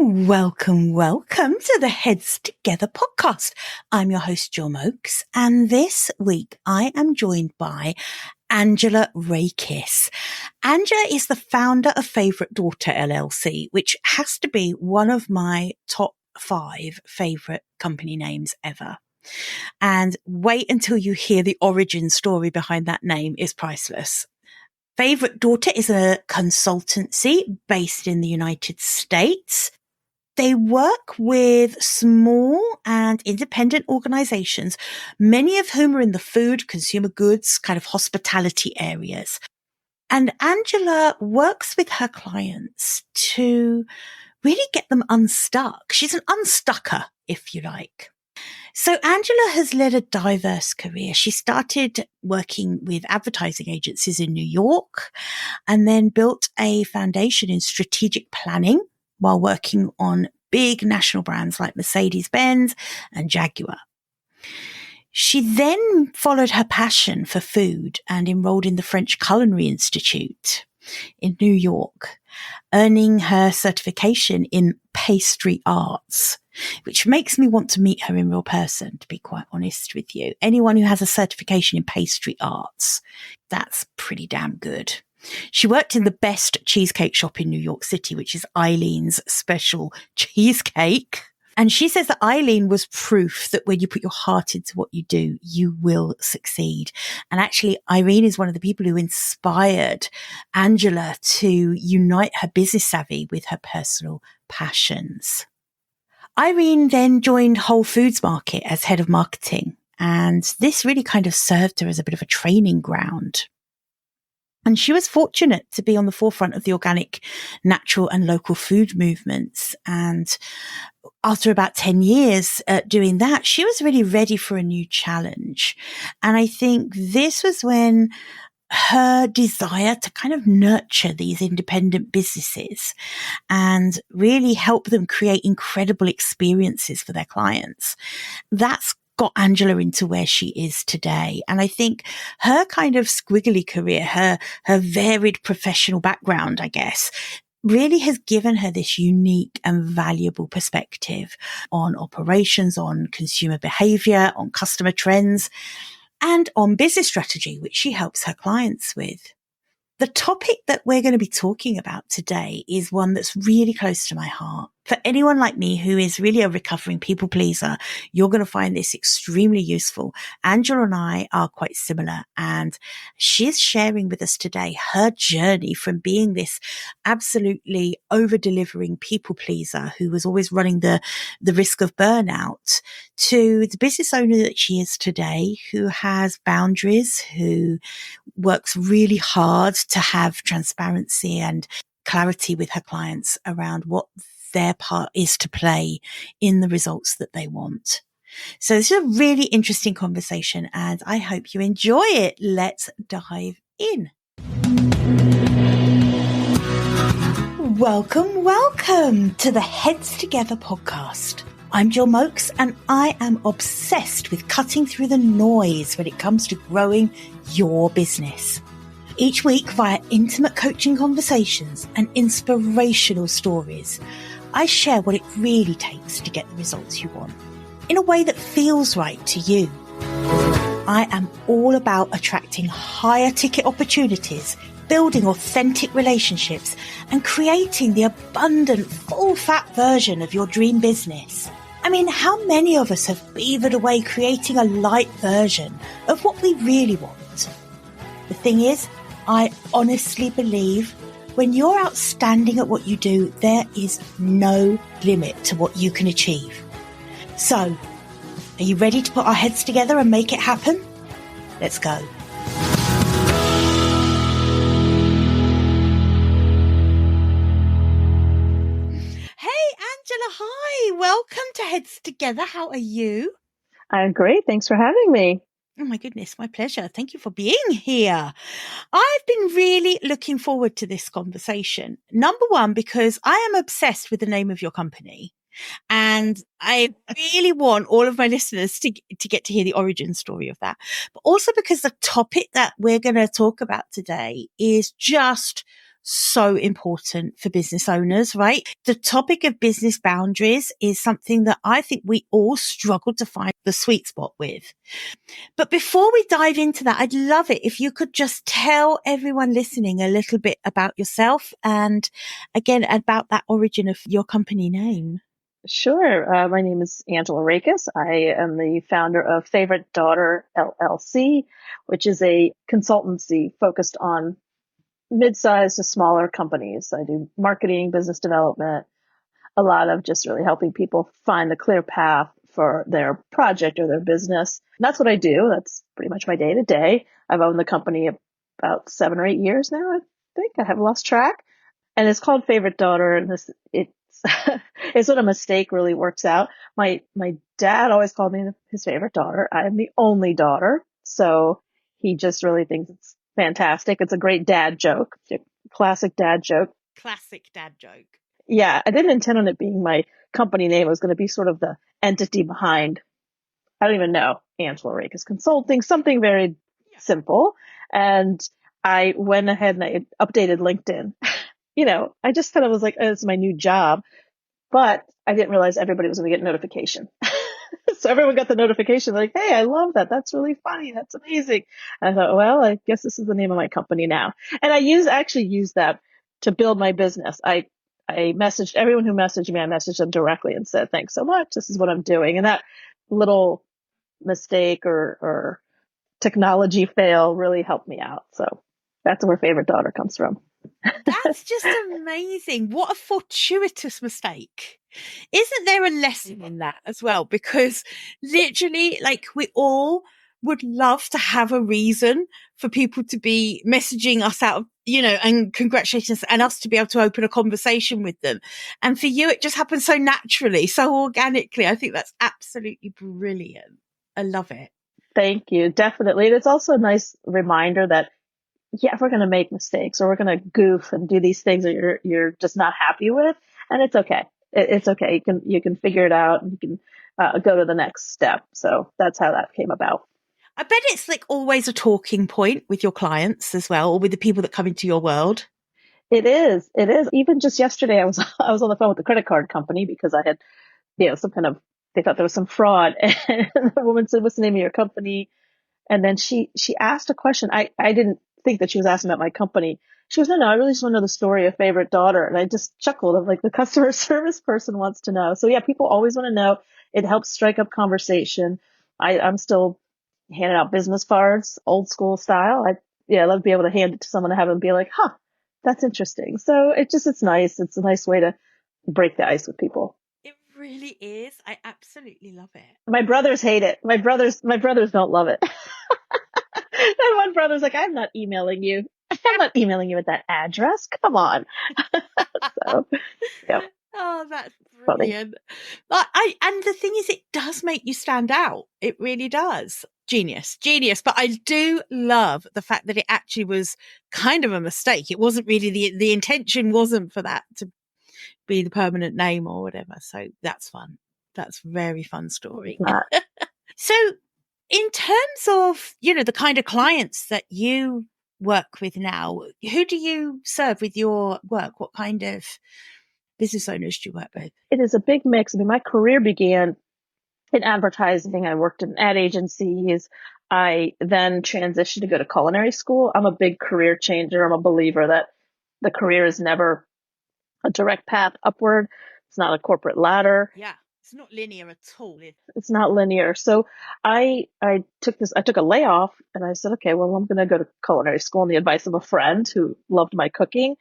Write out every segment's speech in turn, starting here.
Welcome to the Heads Together podcast. I'm your host, Jill Mokes, and this week I am joined by Angela Rakis. Angela is the founder of Favorite Daughter LLC, which has to be one of my top 5 favorite company names ever. And wait until you hear the origin story behind that name. Is priceless. Favorite Daughter is a consultancy based in the United States. They work with small and independent organizations, many of whom are in the food, consumer goods, kind of hospitality areas. And Angela works with her clients to really get them unstuck. She's an unstucker, if you like. So Angela has led a diverse career. She started working with advertising agencies in New York and then built a foundation in strategic planning while working on big national brands like Mercedes-Benz and Jaguar. She then followed her passion for food and enrolled in the French Culinary Institute in New York, earning her certification in pastry arts, which makes me want to meet her in real person, to be quite honest with you. Anyone who has a certification in pastry arts, that's pretty damn good. She worked in the best cheesecake shop in New York City, which is Eileen's Special Cheesecake. And she says that Eileen was proof that when you put your heart into what you do, you will succeed. And actually, Irene is one of the people who inspired Angela to unite her business savvy with her personal passions. Irene then joined Whole Foods Market as head of marketing. And this really kind of served her as a bit of a training ground. And she was fortunate to be on the forefront of the organic, natural and local food movements. And after about 10 years doing that, she was really ready for a new challenge. And I think this was when her desire to kind of nurture these independent businesses and really help them create incredible experiences for their clients. That's got Angela into where she is today. And I think her kind of squiggly career, her varied professional background, I guess, really has given her this unique and valuable perspective on operations, on consumer behavior, on customer trends, and on business strategy, which she helps her clients with. The topic that we're going to be talking about today is one that's really close to my heart. For anyone like me who is really a recovering people pleaser, you're going to find this extremely useful. Angela and I are quite similar, and she's sharing with us today her journey from being this absolutely over-delivering people pleaser who was always running the risk of burnout to the business owner that she is today, who has boundaries, who works really hard to have transparency and clarity with her clients around what their part is to play in the results that they want. So this is a really interesting conversation and I hope you enjoy it. Let's dive in. Welcome to the Heads Together podcast. I'm Jill Mokes and I am obsessed with cutting through the noise when it comes to growing your business. Each week, via intimate coaching conversations and inspirational stories, I share what it really takes to get the results you want in a way that feels right to you. I am all about attracting higher ticket opportunities, building authentic relationships, and creating the abundant, full-fat version of your dream business. I mean, how many of us have beavered away creating a light version of what we really want? The thing is, I honestly believe when you're outstanding at what you do, there is no limit to what you can achieve. So, are you ready to put our heads together and make it happen? Let's go. Hey, Angela, hi. Welcome to Heads Together. How are you? I'm great. Thanks for having me. Oh my goodness, my pleasure. Thank you for being here. I've been really looking forward to this conversation. Number one, because I am obsessed with the name of your company. And I really want all of my listeners to get to hear the origin story of that. But also because the topic that we're going to talk about today is just so important for business owners, right? The topic of business boundaries is something that I think we all struggle to find the sweet spot with. But before we dive into that, I'd love it if you could just tell everyone listening a little bit about yourself and again, about that origin of your company name. Sure. My name is Angela Rakis. I am the founder of Favorite Daughter LLC, which is a consultancy focused on mid-sized to smaller companies. I do marketing, business development, a lot of just really helping people find the clear path for their project or their business. And that's what I do. That's pretty much my day to day. I've owned the company about 7 or 8 years now, I think. I have lost track. And it's called Favorite Daughter. And it's it's what a mistake really works out. My dad always called me his favorite daughter. I am the only daughter, so he just really thinks it's fantastic. It's a great dad joke, classic dad joke. Classic dad joke. Yeah, I didn't intend on it being my company name. It was going to be sort of the entity behind, I don't even know, Angela Rakis Consulting, something very simple. And I went ahead and I updated LinkedIn. I just kind of was like, oh, it's my new job. But I didn't realize everybody was going to get a notification. So everyone got the notification like, hey, I love that. That's really funny. That's amazing. And I thought, well, I guess this is the name of my company now. And I actually used that to build my business. I messaged everyone who messaged me. I messaged them directly and said, thanks so much. This is what I'm doing. And that little mistake or technology fail really helped me out. So that's where Favorite Daughter comes from. That's just amazing. What a fortuitous mistake. Isn't there a lesson in that as well? Because literally, like, we all would love to have a reason for people to be messaging us out, and congratulating us and us to be able to open a conversation with them. And for you, it just happens so naturally, so organically. I think that's absolutely brilliant. I love it. Thank you. Definitely. And it's also a nice reminder that, yeah, we're going to make mistakes or we're going to goof and do these things that you're just not happy with. And it's okay. It's okay. You can figure it out and you can go to the next step. So that's how that came about. I bet it's like always a talking point with your clients as well, or with the people that come into your world. It is. It is. Even just yesterday, I was I was on the phone with the credit card company because I had, some kind of, they thought there was some fraud. And the woman said, what's the name of your company? And then she asked a question. I didn't think that she was asking about my company. She goes, no, I really just want to know the story of Favorite Daughter. And I just chuckled. I'm like, the customer service person wants to know. So yeah, people always want to know. It helps strike up conversation. I'm still handing out business cards, old school style. I love to be able to hand it to someone and have them be like, huh, that's interesting. So it's nice. It's a nice way to break the ice with people. It really is. I absolutely love it. My brothers hate it. My brothers don't love it. And one brother's like, I'm not emailing you. I'm not emailing you at that address. Come on. So, yeah, Oh, that's funny. brilliant. And the thing is, it does make you stand out. It really does. Genius. But I do love the fact that it actually was kind of a mistake. It wasn't really the intention wasn't for that to be the permanent name or whatever. So that's fun. That's a very fun story. So in terms of, the kind of clients that you work with now, who do you serve with your work? What kind of business owners do you work with? It is a big mix. I mean, my career began in advertising. I worked in ad agencies. I then transitioned to go to culinary school. I'm a big career changer. I'm a believer that the career is never a direct path upward. It's not a corporate ladder. Yeah. It's not linear at all. It's not linear. So I took a layoff and I said, okay, well, I'm going to go to culinary school on the advice of a friend who loved my cooking.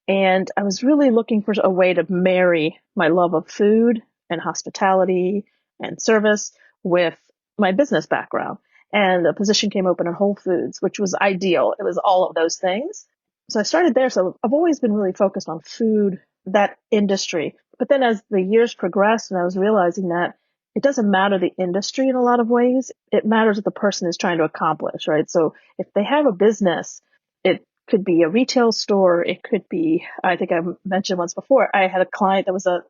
And I was really looking for a way to marry my love of food and hospitality and service with my business background. And a position came open in Whole Foods, which was ideal. It was all of those things. So I started there. So I've always been really focused on food, that industry. But then as the years progressed and I was realizing that it doesn't matter the industry in a lot of ways, it matters what the person is trying to accomplish, right? So if they have a business, it could be a retail store. It could be, I think I mentioned once before, I had a client that was a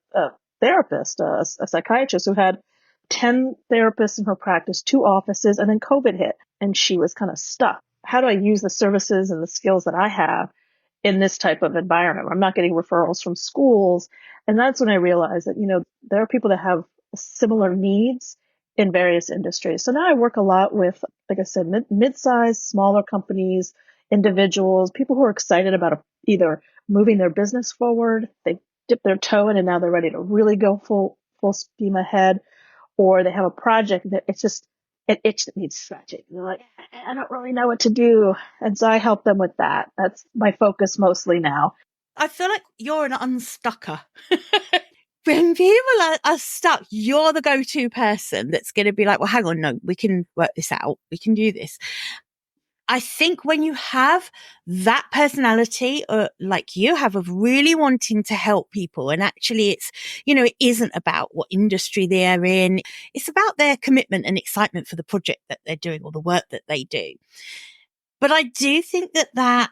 therapist, a psychiatrist who had 10 therapists in her practice, 2 offices, and then COVID hit and she was kind of stuck. How do I use the services and the skills that I have in this type of environment. I'm not getting referrals from schools. And that's when I realized that, there are people that have similar needs in various industries. So now I work a lot with, like I said, mid-sized, smaller companies, individuals, people who are excited about either moving their business forward, they dip their toe in and now they're ready to really go full steam ahead, or they have a project that it's just it itch that needs scratching. They're like, I don't really know what to do. And so I help them with that. That's my focus mostly now. I feel like you're an unstucker. When people are stuck, you're the go-to person that's going to be like, well, hang on, no, we can work this out. We can do this. I think when you have that personality, like you have, of really wanting to help people, and actually it's, it isn't about what industry they're in. It's about their commitment and excitement for the project that they're doing or the work that they do. But I do think that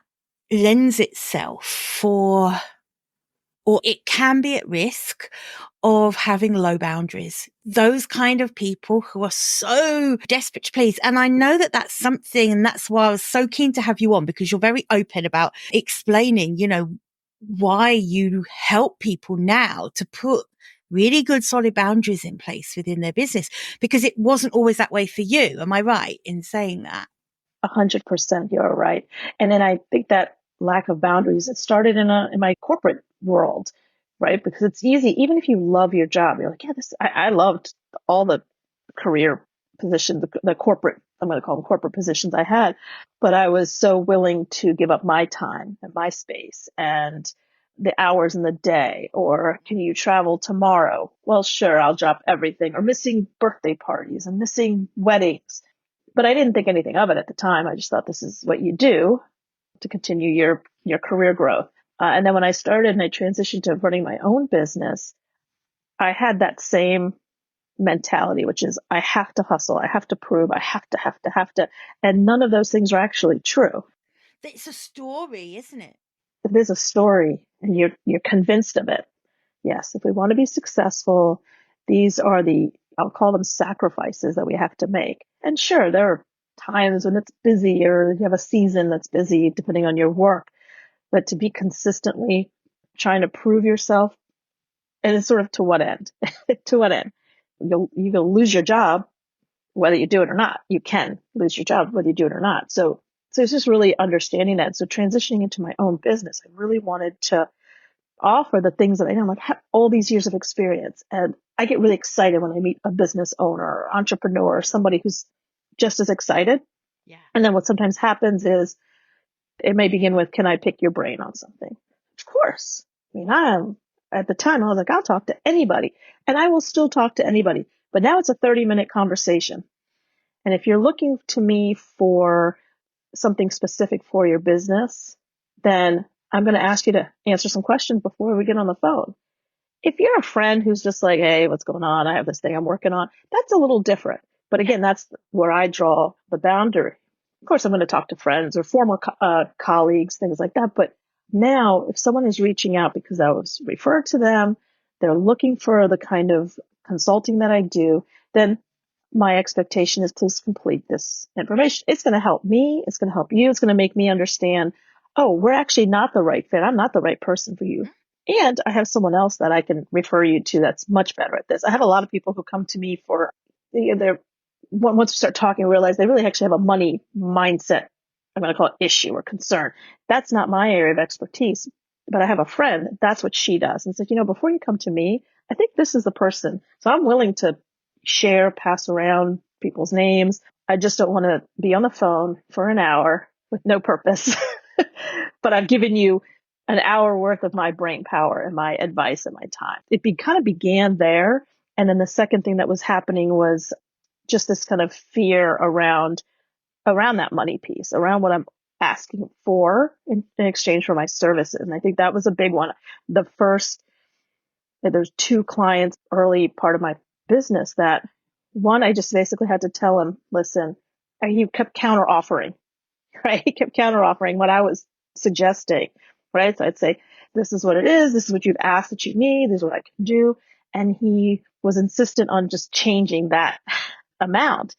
lends itself for, or it can be at risk of having low boundaries. Those kind of people who are so desperate to please. And I know that that's something, and that's why I was so keen to have you on, because you're very open about explaining, why you help people now to put really good solid boundaries in place within their business, because it wasn't always that way for you. Am I right in saying that? 100% you're right. And then I think that lack of boundaries, it started in my corporate world, right? Because it's easy, even if you love your job, you're like, yeah, I loved all the career positions, the corporate, I'm going to call them corporate positions I had, but I was so willing to give up my time and my space and the hours in the day. Or can you travel tomorrow? Well, sure, I'll drop everything. Or missing birthday parties and missing weddings. But I didn't think anything of it at the time. I just thought this is what you do to continue your career growth. And then when I started and I transitioned to running my own business, I had that same mentality, which is I have to hustle, I have to prove, I have to. And none of those things are actually true. It's a story, isn't it? If there's a story and you're convinced of it, yes, if we want to be successful, these are I'll call them sacrifices that we have to make. And sure, there are times when it's busy or you have a season that's busy depending on your work, but to be consistently trying to prove yourself, and it's sort of to what end? To what end? You'll lose your job whether you do it or not. You can lose your job whether you do it or not. So it's just really understanding that. So transitioning into my own business, I really wanted to offer the things that I know. I'm like, have all these years of experience. And I get really excited when I meet a business owner or entrepreneur or somebody who's just as excited. Yeah. And then what sometimes happens is it may begin with, can I pick your brain on something? Of course. I mean, at the time I was like, I'll talk to anybody, and I will still talk to anybody. But now it's a 30-minute conversation. And if you're looking to me for something specific for your business, then I'm going to ask you to answer some questions before we get on the phone. If you're a friend who's just like, hey, what's going on? I have this thing I'm working on. That's a little different. But again, that's where I draw the boundary. Of course, I'm going to talk to friends or former colleagues, things like that. But now if someone is reaching out because I was referred to them, they're looking for the kind of consulting that I do, then my expectation is please complete this information. It's going to help me. It's going to help you. It's going to make me understand, oh, we're actually not the right fit. I'm not the right person for you. And I have someone else that I can refer you to that's much better at this. I have a lot of people who come to me for they're once we start talking, realize they really actually have a money mindset. I'm going to call it issue or concern. That's not my area of expertise, but I have a friend. That's what she does. And said, before you come to me, I think this is the person. So I'm willing to share, pass around people's names. I just don't want to be on the phone for an hour with no purpose. But I've given you an hour worth of my brain power and my advice and my time. It kind of began there. And then the second thing that was happening was just this kind of fear around that money piece, around what I'm asking for in exchange for my services. And I think that was a big one. There's two clients early part of my business that one, I just basically had to tell him, listen, and he kept counter offering, right? He kept counter offering what I was suggesting, right? So I'd say, this is what it is. This is what you've asked that you need. This is what I can do. And he was insistent on just changing that amount.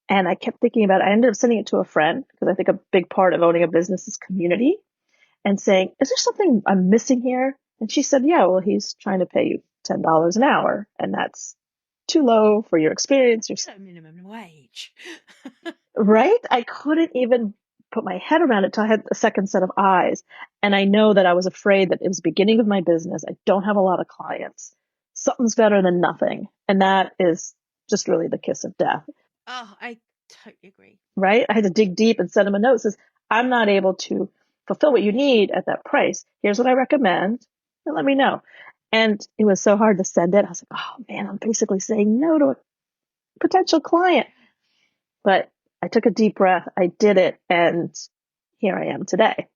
And I kept thinking about it. I ended up sending it to a friend because I think a big part of owning a business is community. and saying, is there something I'm missing here? And she said, yeah, well, he's trying to pay you $10 an hour, and that's too low for your experience. You're So minimum wage. right. I couldn't even put my head around it till I had a second set of eyes. And I know that I was afraid that it was the beginning of my business. I don't have a lot of clients. Something's better than nothing. And that is just really the kiss of death. Oh, I totally agree. Right. I had to dig deep and send him a note that says, I'm not able to fulfill what you need at that price. Here's what I recommend, and let me know. And it was so hard to send it. I was like, oh man, I'm basically saying no to a potential client. But I took a deep breath. I did it. And here I am today.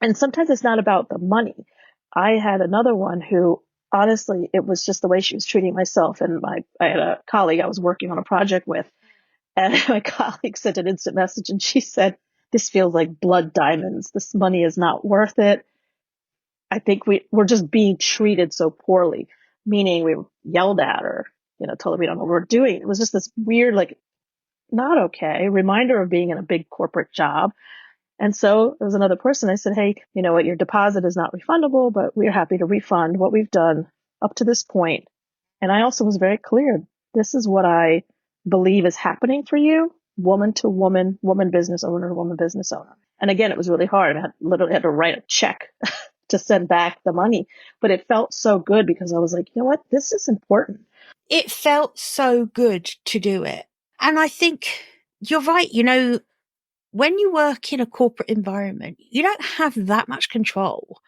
And sometimes it's not about the money. I had another one who, honestly, it was just the way she was treating myself. And I had a colleague I was working on a project with, and my colleague sent an instant message, and she said, this feels like blood diamonds. This money is not worth it. I think we're just being treated so poorly, meaning we yelled at her, told her we don't know what we're doing. It was just this weird, like, not okay reminder of being in a big corporate job. And so there was another person. I said, hey, you know what? Your deposit is not refundable, but we're happy to refund what we've done up to this point. And I also was very clear. This is what I believe is happening for you, woman to woman, woman business owner, woman business owner. And again, it was really hard. I literally had to write a check to send back the money, but it felt so good because I was like, you know what? This is important. It felt so good to do it. And I think you're right. When you work in a corporate environment, you don't have that much control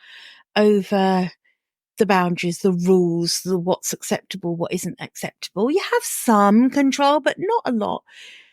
over the boundaries, the rules, the what's acceptable, what isn't acceptable. You have some control, but not a lot.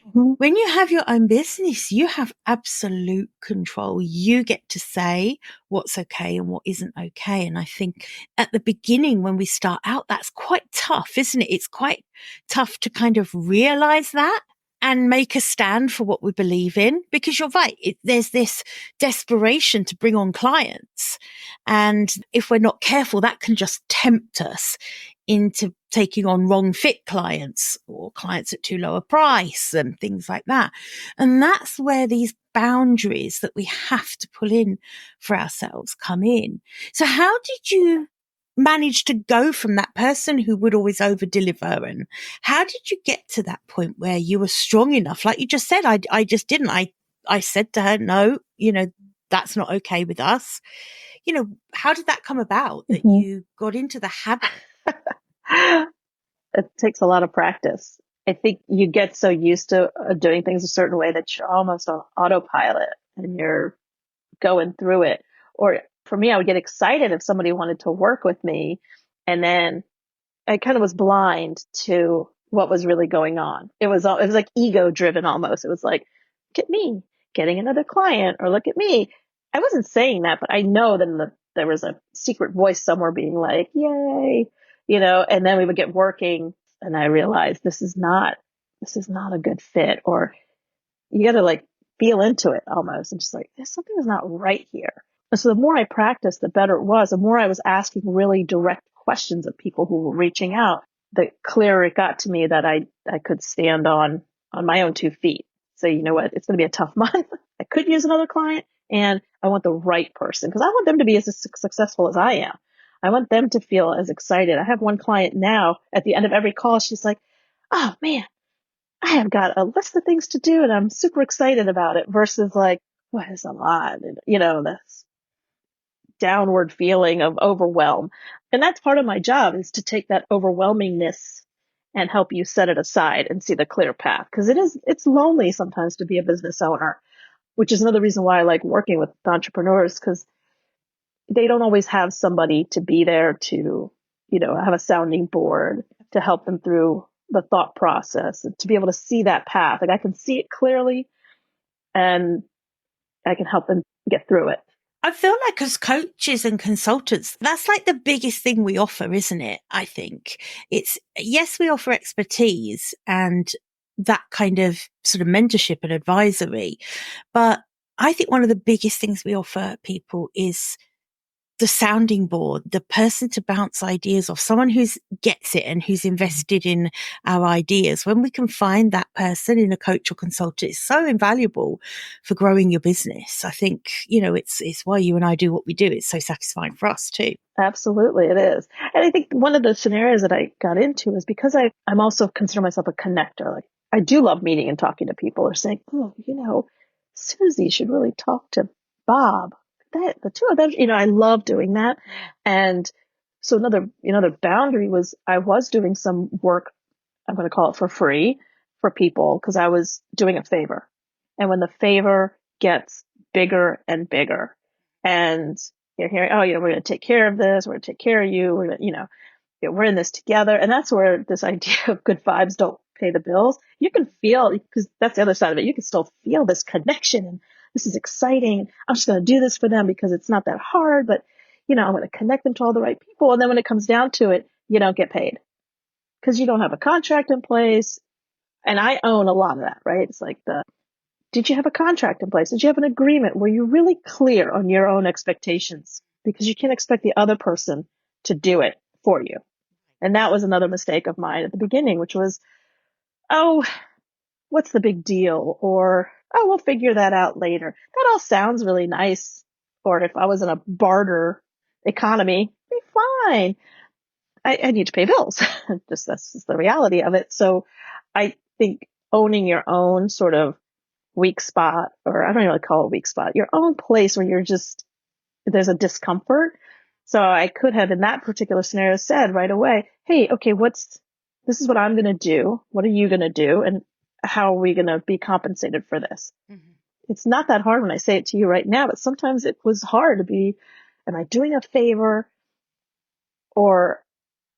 Mm-hmm. When you have your own business, you have absolute control. You get to say what's okay and what isn't okay. And I think at the beginning, when we start out, that's quite tough, isn't it? It's quite tough to kind of realize that and make a stand for what we believe in, because you're right. There's this desperation to bring on clients. And if we're not careful, that can just tempt us into taking on wrong fit clients or clients at too low a price and things like that. And that's where these boundaries that we have to pull in for ourselves come in. So how did you manage to go from that person who would always over deliver, and how did you get to that point where you were strong enough? Like you just said, I just didn't. I said to her, no, that's not okay with us. How did that come about that Mm-hmm. you got into the habit? It takes a lot of practice. I think you get so used to doing things a certain way that you're almost on autopilot and you're going through it. Or for me, I would get excited if somebody wanted to work with me, and then I kind of was blind to what was really going on. It was like ego driven almost. It was like, look at me getting another client, or look at me. I wasn't saying that, but I know that there was a secret voice somewhere being like, yay, and then we would get working, and I realized this is not a good fit, or you got to like feel into it almost and just like, there's something is not right here. And so the more I practiced, the better it was. The more I was asking really direct questions of people who were reaching out, the clearer it got to me that I could stand on my own 2 feet. So you know what? It's going to be a tough month. I could use another client, and I want the right person because I want them to be as successful as I am. I want them to feel as excited. I have one client now at the end of every call. She's like, oh man, I have got a list of things to do and I'm super excited about it, versus like, what is a lot? And, this downward feeling of overwhelm. And that's part of my job, is to take that overwhelmingness and help you set it aside and see the clear path. Cause it's lonely sometimes to be a business owner, which is another reason why I like working with entrepreneurs, cause they don't always have somebody to be there to, have a sounding board to help them through the thought process and to be able to see that path. Like I can see it clearly and I can help them get through it. I feel like as coaches and consultants, that's like the biggest thing we offer, isn't it? I think yes, we offer expertise and that kind of sort of mentorship and advisory. But I think one of the biggest things we offer people is the sounding board, the person to bounce ideas off, someone who gets it and who's invested in our ideas. When we can find that person in a coach or consultant, it's so invaluable for growing your business. I think, it's why you and I do what we do. It's so satisfying for us too. Absolutely, it is. And I think one of the scenarios that I got into is because I'm also consider myself a connector. Like, I do love meeting and talking to people or saying, oh, Susie should really talk to Bob. The two of them, I love doing that. And so another boundary was I was doing some work, I'm going to call it for free for people because I was doing a favor. And when the favor gets bigger and bigger and you're hearing, oh, we're going to take care of this, we're going to take care of you, we're going to, we're in this together. And that's where this idea of good vibes don't pay the bills. You can feel, because that's the other side of it, you can still feel this connection and this is exciting. I'm just going to do this for them because it's not that hard, but I'm going to connect them to all the right people. And then when it comes down to it, you don't get paid because you don't have a contract in place. And I own a lot of that, right? It's like did you have a contract in place? Did you have an agreement? Were you really clear on your own expectations? Because you can't expect the other person to do it for you. And that was another mistake of mine at the beginning, which was, oh, what's the big deal? Or, oh, we'll figure that out later. That all sounds really nice. Or if I was in a barter economy, it'd be fine. I need to pay bills. That's just the reality of it. So I think owning your own sort of weak spot, or I don't really call it a weak spot, your own place where there's a discomfort. So I could have in that particular scenario said right away, hey, okay, this is what I'm going to do. What are you going to do? And how are we going to be compensated for this? Mm-hmm. It's not that hard when I say it to you right now, but sometimes it was hard to be, am I doing a favor or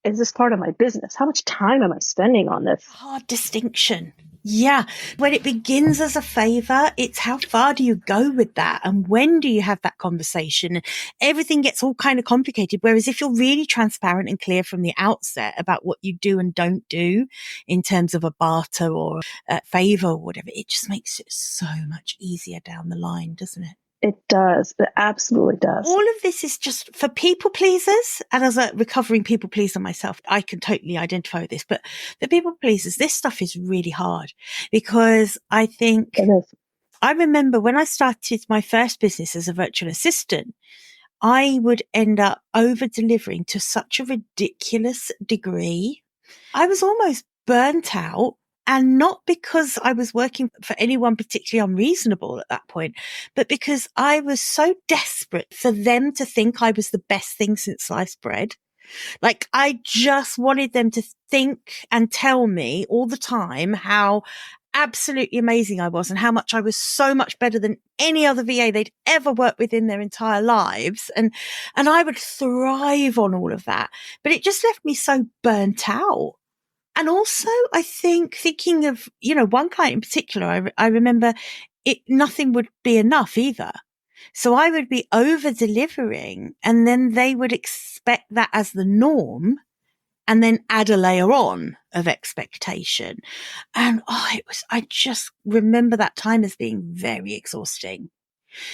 is this part of my business? How much time am I spending on this? Hard distinction. Yeah. When it begins as a favor, it's how far do you go with that? And when do you have that conversation? Everything gets all kind of complicated. Whereas if you're really transparent and clear from the outset about what you do and don't do in terms of a barter or a favor or whatever, it just makes it so much easier down the line, doesn't it? It does. It absolutely does. All of this is just for people pleasers. And as a recovering people pleaser myself, I can totally identify with this. But for people pleasers, this stuff is really hard because I think I remember when I started my first business as a virtual assistant, I would end up over delivering to such a ridiculous degree. I was almost burnt out. And not because I was working for anyone particularly unreasonable at that point, but because I was so desperate for them to think I was the best thing since sliced bread. Like I just wanted them to think and tell me all the time how absolutely amazing I was and how much I was so much better than any other VA they'd ever worked with in their entire lives. And I would thrive on all of that, but it just left me so burnt out. And also, I think thinking of, one client in particular, I remember nothing would be enough either. So I would be over delivering and then they would expect that as the norm and then add a layer on of expectation. And I just remember that time as being very exhausting.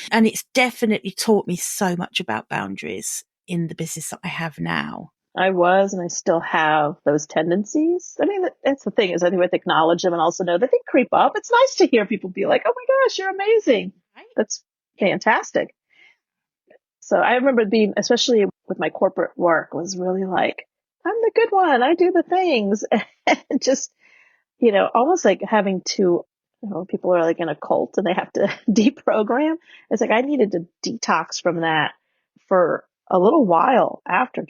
And it's definitely taught me so much about boundaries in the business that I have now. I was, and I still have those tendencies. I mean, that's the thing is I think we have to acknowledge them and also know that they creep up. It's nice to hear people be like, oh my gosh, you're amazing. Right. That's fantastic. So I remember being, especially with my corporate work, was really like, I'm the good one. I do the things. And just, almost like having to, people are like in a cult and they have to deprogram. It's like I needed to detox from that for a little while after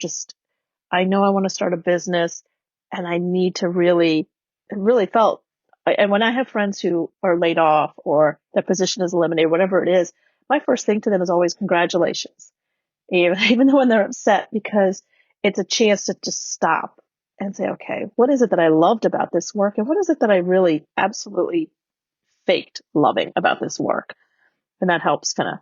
I know I want to start a business and I need to it really felt, and when I have friends who are laid off or their position is eliminated, whatever it is, my first thing to them is always congratulations, even when they're upset, because it's a chance to just stop and say, okay, what is it that I loved about this work? And what is it that I really absolutely faked loving about this work? And that helps kind of,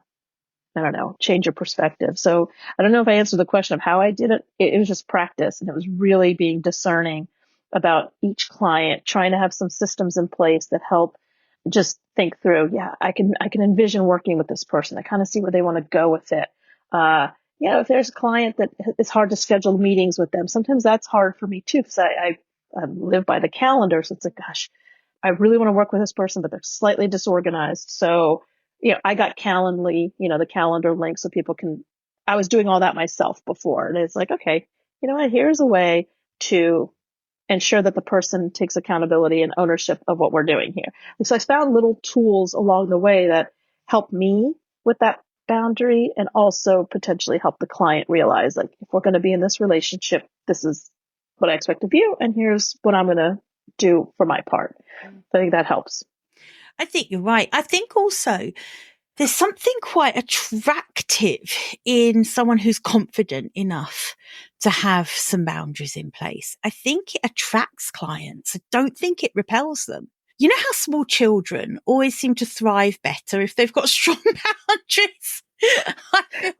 I don't know, change your perspective. So I don't know if I answered the question of how I did it. It was just practice. And it was really being discerning about each client, trying to have some systems in place that help just think through, yeah, I can envision working with this person. I kind of see where they want to go with it. if there's a client that it's hard to schedule meetings with them, sometimes that's hard for me too, because I live by the calendar. So it's like, gosh, I really want to work with this person, but they're slightly disorganized. So, I got Calendly, the calendar link so people can, I was doing all that myself before. And it's like, okay, you know what, here's a way to ensure that the person takes accountability and ownership of what we're doing here. And so I found little tools along the way that help me with that boundary and also potentially help the client realize, like, if we're going to be in this relationship, this is what I expect of you, and here's what I'm going to do for my part. I think that helps. I think you're right. I think also there's something quite attractive in someone who's confident enough to have some boundaries in place. I think it attracts clients. I don't think it repels them. You know how small children always seem to thrive better if they've got strong boundaries?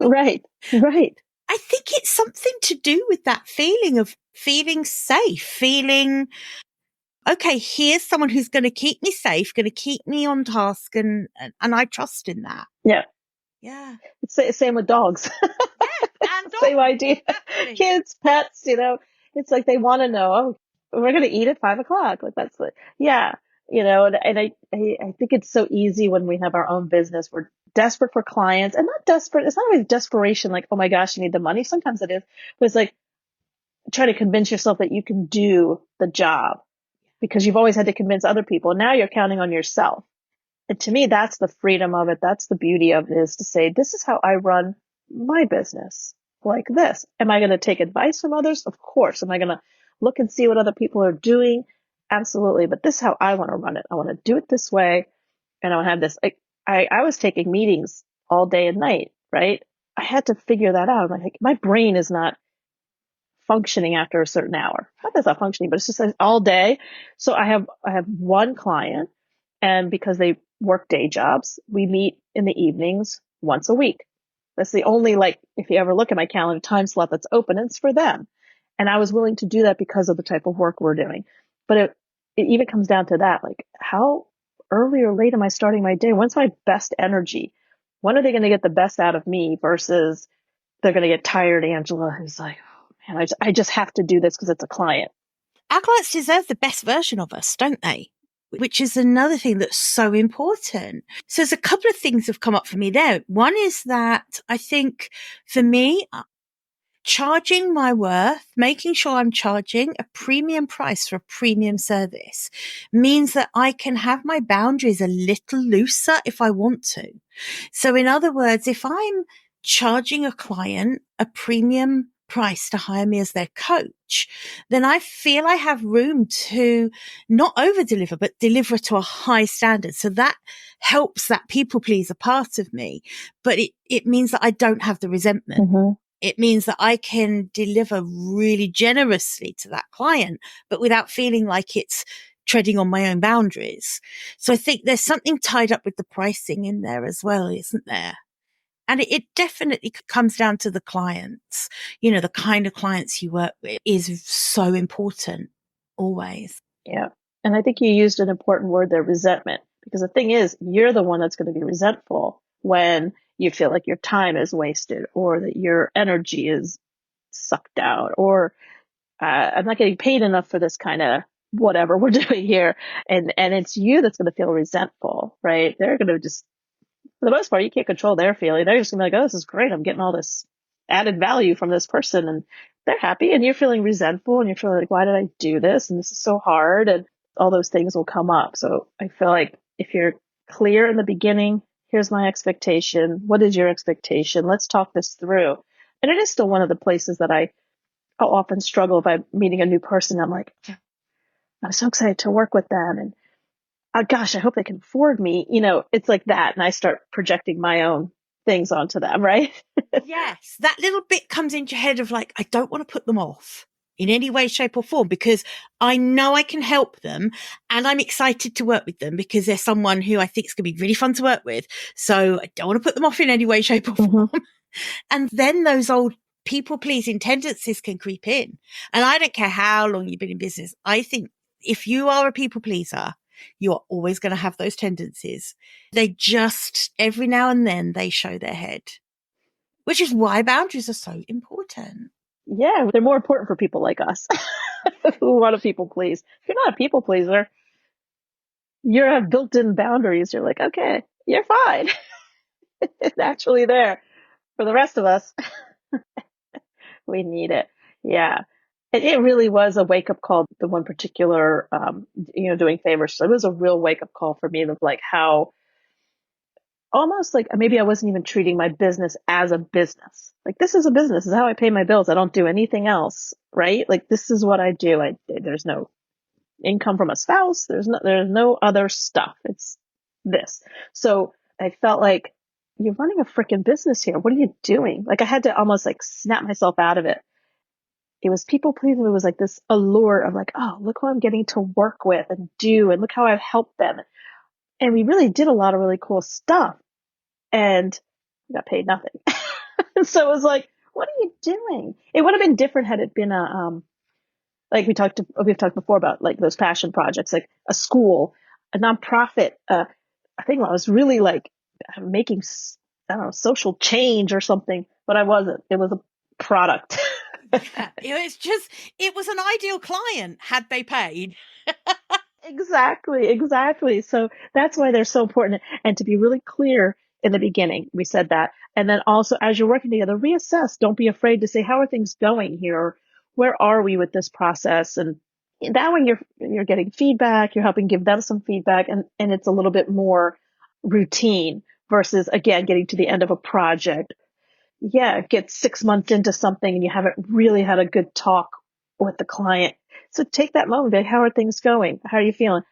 Right. I think it's something to do with that feeling of feeling safe, feeling, okay, here's someone who's going to keep me safe, going to keep me on task, and I trust in that. Yeah. Yeah. It's the same with dogs. Yeah, and Same idea. exactly. Kids, pets, it's like they want to know, oh, we're going to eat at 5 o'clock. Like that's yeah. And I think it's so easy when we have our own business. We're desperate for clients, and not desperate. It's not always desperation. Like, oh my gosh, you need the money. Sometimes it is, but it's like trying to convince yourself that you can do the job because you've always had to convince other people. Now you're counting on yourself. And to me, that's the freedom of it. That's the beauty of it, is to say, this is how I run my business, like this. Am I going to take advice from others? Of course. Am I going to look and see what other people are doing? Absolutely. But this is how I want to run it. I want to do it this way. And I want to have this. I was taking meetings all day and night, right? I had to figure that out. Like, my brain is not functioning after a certain hour. Not that it's not functioning, but it's just all day. So I have one client, and because they work day jobs, we meet in the evenings once a week. That's the only, like, if you ever look at my calendar, time slot that's open, it's for them. And I was willing to do that because of the type of work we're doing. But it even comes down to that, like, how early or late am I starting my day? When's my best energy? When are they going to get the best out of me versus they're going to get tired, Angela, who's like, oh man, I just have to do this because it's a client. Our clients deserve the best version of us, don't they? Which is another thing that's so important. So there's a couple of things have come up for me there. One is that I think for me, charging my worth, making sure I'm charging a premium price for a premium service means that I can have my boundaries a little looser if I want to. So in other words, if I'm charging a client a premium price to hire me as their coach, then I feel I have room to not over deliver, but deliver to a high standard. So that helps that people pleaser part of me, but it means that I don't have the resentment. Mm-hmm. It means that I can deliver really generously to that client, but without feeling like it's treading on my own boundaries. So I think there's something tied up with the pricing in there as well, isn't there? And it definitely comes down to the clients. The kind of clients you work with is so important always. Yeah. And I think you used an important word there, resentment, because the thing is, you're the one that's going to be resentful when you feel like your time is wasted or that your energy is sucked out, or I'm not getting paid enough for this kind of whatever we're doing here. And it's you that's going to feel resentful, right? They're going to just, for the most part, you can't control their feeling. They're just gonna be like, oh, this is great. I'm getting all this added value from this person, and they're happy, and you're feeling resentful, and you're feeling like, why did I do this? And this is so hard, and all those things will come up. So I feel like if you're clear in the beginning, here's my expectation. What is your expectation? Let's talk this through. And it is still one of the places that I'll often struggle if I'm meeting a new person. I'm like, I'm so excited to work with them, and oh gosh, I hope they can afford me. It's like that. And I start projecting my own things onto them, right? Yes, that little bit comes into your head of like, I don't want to put them off in any way, shape or form, because I know I can help them and I'm excited to work with them because they're someone who I think is going to be really fun to work with. So I don't want to put them off in any way, shape or form. And then those old people pleasing tendencies can creep in. And I don't care how long you've been in business. I think if you are a people pleaser, you're always going to have those tendencies. They just, every now and then, they show their head. which is why boundaries are so important. Yeah, they're more important for people like us who want to people please. If you're not a people pleaser, you have built-in boundaries. You're like, okay, you're fine. It's actually there. For the rest of us, we need it. Yeah. It really was a wake up call. The one particular, doing favors. So it was a real wake up call for me of like how almost like maybe I wasn't even treating my business as a business. Like this is a business. This is how I pay my bills. I don't do anything else. Right. Like this is what I do. There's no income from a spouse. There's no other stuff. It's this. So I felt like you're running a freaking business here. What are you doing? Like I had to almost like snap myself out of it. It was people pleasing. It was like this allure of like, oh, look who I'm getting to work with and do, and look how I've helped them. And we really did a lot of really cool stuff, and we got paid nothing. So it was like, what are you doing? It would have been different had it been like we've talked before about like those passion projects, like a school, a nonprofit. I think I was really like making, I don't know, social change or something, but I wasn't. It was a product. Yeah, it was an ideal client had they paid. Exactly. So that's why they're so important. And to be really clear in the beginning, we said that. And then also as you're working together, reassess. Don't be afraid to say, how are things going here? Or where are we with this process? And that way you're getting feedback, you're helping give them some feedback, and it's a little bit more routine versus again getting to the end of a project. Yeah, get 6 months into something and you haven't really had a good talk with the client. So take that moment. Like, how are things going? How are you feeling?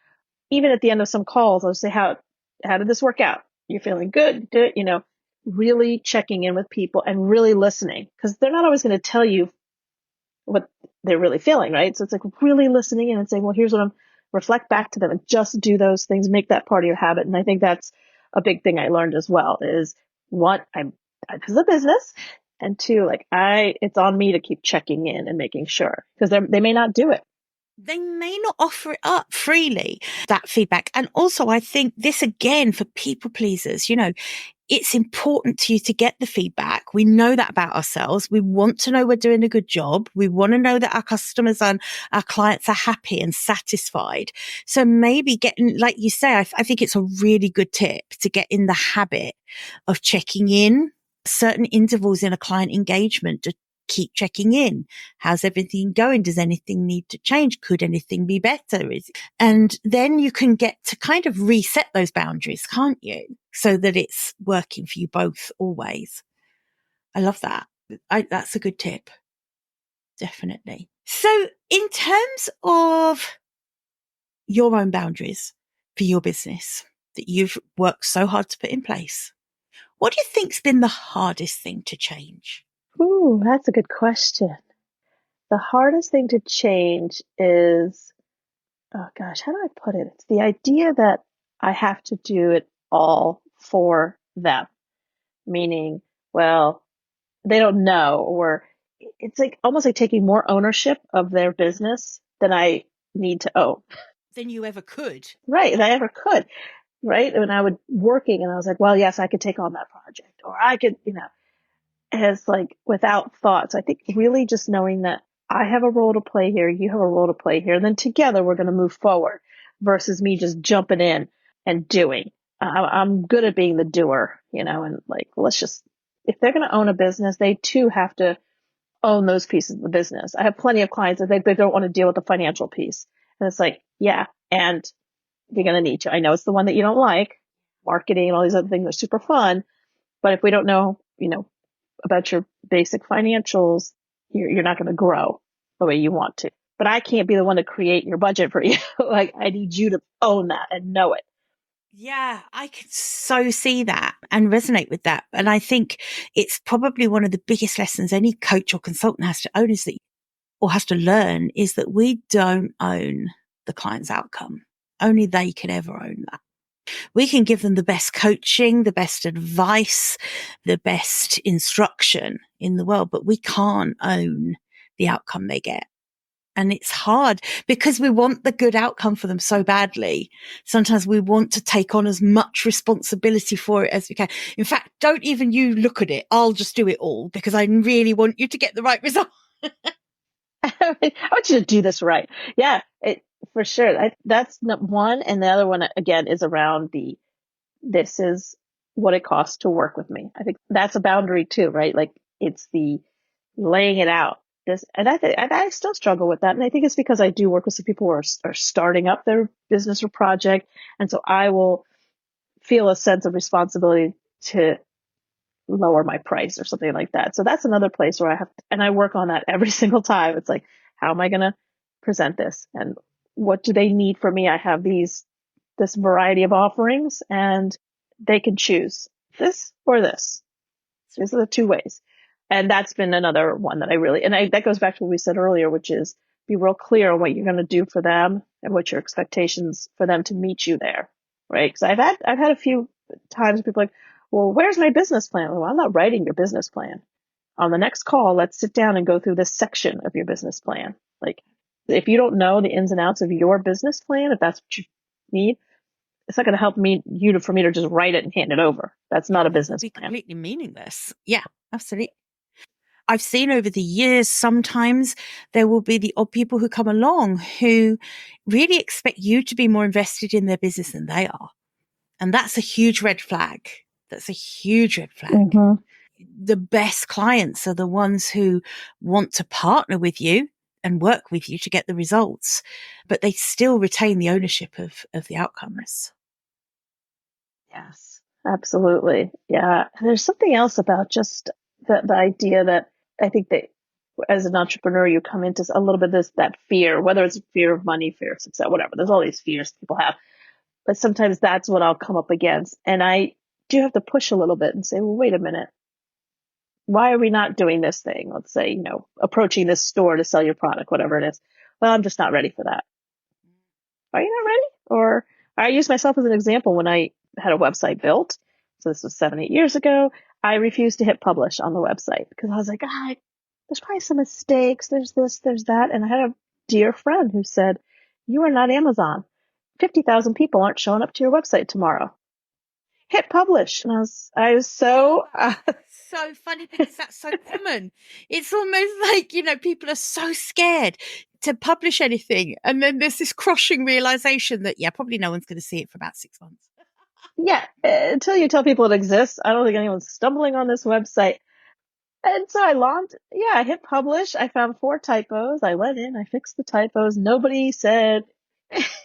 Even at the end of some calls, I'll say, how did this work out? You're feeling good? Good. Really checking in with people and really listening, because they're not always going to tell you what they're really feeling, right? So it's like really listening in and saying, well, here's what I'm, reflect back to them and just do those things, make that part of your habit. And I think that's a big thing I learned as well is one, this is a business. And two, like it's on me to keep checking in and making sure, because they may not do it. They may not offer it up freely, that feedback. And also, I think this again for people pleasers, it's important to you to get the feedback. We know that about ourselves. We want to know we're doing a good job. We want to know that our customers and our clients are happy and satisfied. So maybe getting, like you say, I think it's a really good tip to get in the habit of checking in certain intervals in a client engagement to keep checking in. How's everything going? Does anything need to change? Could anything be better? And then you can get to kind of reset those boundaries, can't you? So that it's working for you both always. I love that. That's a good tip. Definitely. So in terms of your own boundaries for your business that you've worked so hard to put in place, what do you think's been the hardest thing to change? Ooh, that's a good question. The hardest thing to change is, oh gosh, how do I put it? It's the idea that I have to do it all for them. Meaning, well, they don't know, or it's like almost like taking more ownership of their business than I need to own. Than you ever could. Right. And I ever could. Right. When I was working and I was like, well, yes, I could take on that project, or I could, as like without thoughts. I think really just knowing that I have a role to play here, you have a role to play here, and then together we're going to move forward versus me just jumping in and doing. I'm good at being the doer, and like, let's just, if they're going to own a business, they too have to own those pieces of the business. I have plenty of clients that they don't want to deal with the financial piece. And it's like, yeah, and you're going to need to. I know it's the one that you don't like. Marketing and all these other things are super fun. But if we don't know, about your basic financials, you're not going to grow the way you want to. But I can't be the one to create your budget for you. Like, I need you to own that and know it. Yeah, I can so see that and resonate with that. And I think it's probably one of the biggest lessons any coach or consultant has to own has to learn is that we don't own the client's outcome. Only they can ever own that. We can give them the best coaching, the best advice, the best instruction in the world, but we can't own the outcome they get. And it's hard because we want the good outcome for them so badly. Sometimes we want to take on as much responsibility for it as we can. In fact, don't even you look at it. I'll just do it all because I really want you to get the right result. I want you to do this right. Yeah, for sure. That's one. And the other one, again, is around this is what it costs to work with me. I think that's a boundary too, right? Like it's the laying it out. And I still struggle with that. And I think it's because I do work with some people who are starting up their business or project. And so I will feel a sense of responsibility to lower my price or something like that. So that's another place where and I work on that every single time. It's like, how am I going to present this? And what do they need from me? I have this variety of offerings and they can choose this or this. These are the two ways. And that's been another one that that goes back to what we said earlier, which is be real clear on what you're going to do for them and what your expectations for them to meet you there. Right. Because I've had a few times people like, well, where's my business plan? Well, I'm not writing your business plan. On the next call, let's sit down and go through this section of your business plan. Like, if you don't know the ins and outs of your business plan, if that's what you need, it's not going to help for me to just write it and hand it over. That's not a business It'd be plan. completely meaningless. Yeah, absolutely. I've seen over the years, sometimes there will be the odd people who come along who really expect you to be more invested in their business than they are. And that's a huge red flag. That's a huge red flag. Mm-hmm. The best clients are the ones who want to partner with you and work with you to get the results, but they still retain the ownership of the outcomes. Yes, absolutely. Yeah. And there's something else about just the idea that I think that as an entrepreneur, you come into a little bit of that fear, whether it's fear of money, fear of success, whatever. There's all these fears people have. But sometimes that's what I'll come up against. And I do have to push a little bit and say, well, wait a minute. Why are we not doing this thing? Let's say, approaching this store to sell your product, whatever it is. Well, I'm just not ready for that. Are you not ready? Or I use myself as an example when I had a website built. So this was 7, 8 years ago. I refused to hit publish on the website because I was like, there's probably some mistakes. There's this, there's that. And I had a dear friend who said, you are not Amazon. 50,000 people aren't showing up to your website tomorrow. Hit publish. And I was so, so funny because that's so common. It's almost like, people are so scared to publish anything. And then there's this crushing realization that, probably no one's going to see it for about 6 months. Yeah. Until you tell people it exists, I don't think anyone's stumbling on this website. And so I hit publish. I found 4 typos. I went in, I fixed the typos. Nobody said,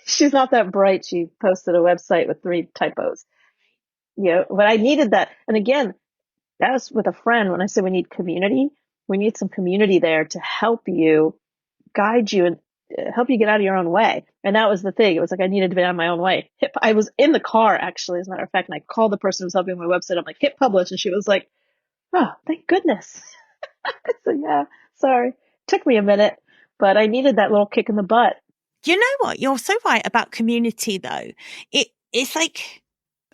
she's not that bright. She posted a website with 3 typos. But I needed that. And again, that was with a friend. When I say we need community, we need some community there to help you, guide you, and help you get out of your own way. And that was the thing. It was like I needed to get out of my own way. I was in the car, actually, as a matter of fact, and I called the person who was helping my website. I'm like, hit publish. And she was like, oh, thank goodness. I said, yeah, sorry. Took me a minute, but I needed that little kick in the butt. You know what? You're so right about community, though. It's like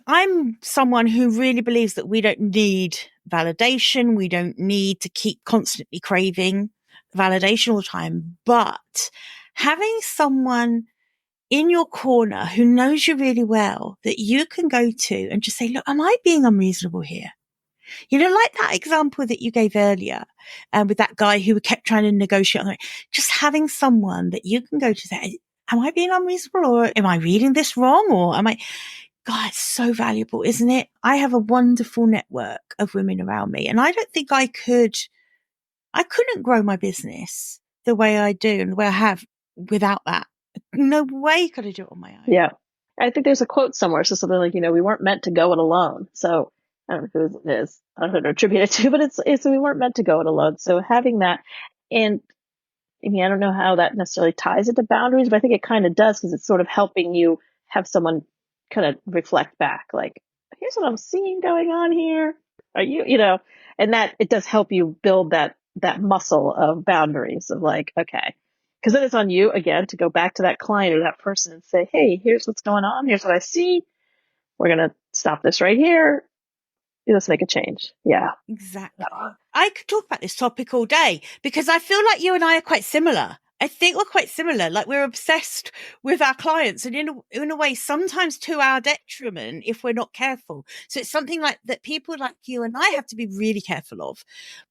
I'm someone who really believes that we don't need validation. We don't need to keep constantly craving validation all the time. But having someone in your corner who knows you really well that you can go to and just say, look, am I being unreasonable here? Like that example that you gave earlier with that guy who kept trying to negotiate. Just having someone that you can go to say, am I being unreasonable or am I reading this wrong? Or am I, God, it's so valuable, isn't it? I have a wonderful network of women around me and I don't think I couldn't grow my business the way I do and the way I have without that. No way could I do it on my own. Yeah. I think there's a quote somewhere. So something like, we weren't meant to go it alone. So I don't know who it is. I don't know who to attribute it to, but it's we weren't meant to go it alone. So having that, and I mean, I don't know how that necessarily ties into boundaries, but I think it kind of does because it's sort of helping you have someone kind of reflect back, like, here's what I'm seeing going on here. Are and that it does help you build that muscle of boundaries of like, okay, because then it's on you again to go back to that client or that person and say, hey, here's what's going on. Here's what I see. We're going to stop this right here. Let's make a change. Yeah. Exactly. I could talk about this topic all day because I feel like you and I are quite similar. I think we're quite similar. Like we're obsessed with our clients and in a way, sometimes to our detriment if we're not careful. So it's something like that people like you and I have to be really careful of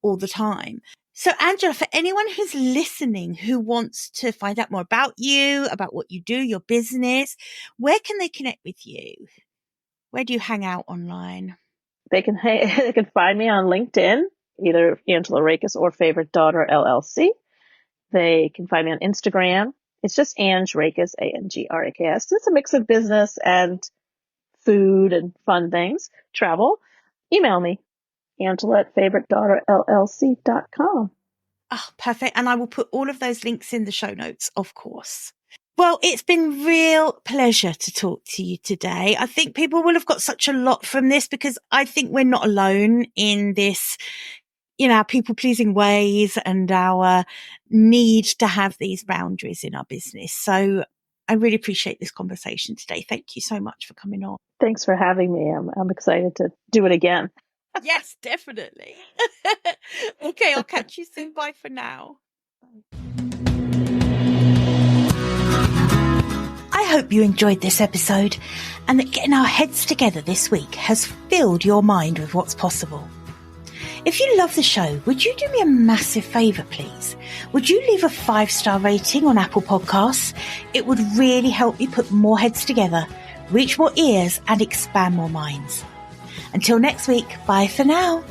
all the time. So Angela, for anyone who's listening, who wants to find out more about you, about what you do, your business, where can they connect with you? Where do you hang out online? They can find me on LinkedIn, either Angela Rakis or Favorite Daughter LLC. They can find me on Instagram. It's just Ange Rakis, Angrakis. It's a mix of business and food and fun things, travel. Email me, Angela at favoritedaughterllc.com. Oh, perfect. And I will put all of those links in the show notes, of course. Well, it's been real pleasure to talk to you today. I think people will have got such a lot from this because I think we're not alone in this, our people pleasing ways and our need to have these boundaries in our business. So I really appreciate this conversation today. Thank you so much for coming on. Thanks for having me. I'm excited to do it again. Yes, definitely. Okay, I'll catch you soon. Bye for now. I hope you enjoyed this episode and that getting our heads together this week has filled your mind with what's possible. If you love the show, would you do me a massive favour, please? Would you leave a 5-star rating on Apple Podcasts? It would really help me put more heads together, reach more ears and expand more minds. Until next week, bye for now.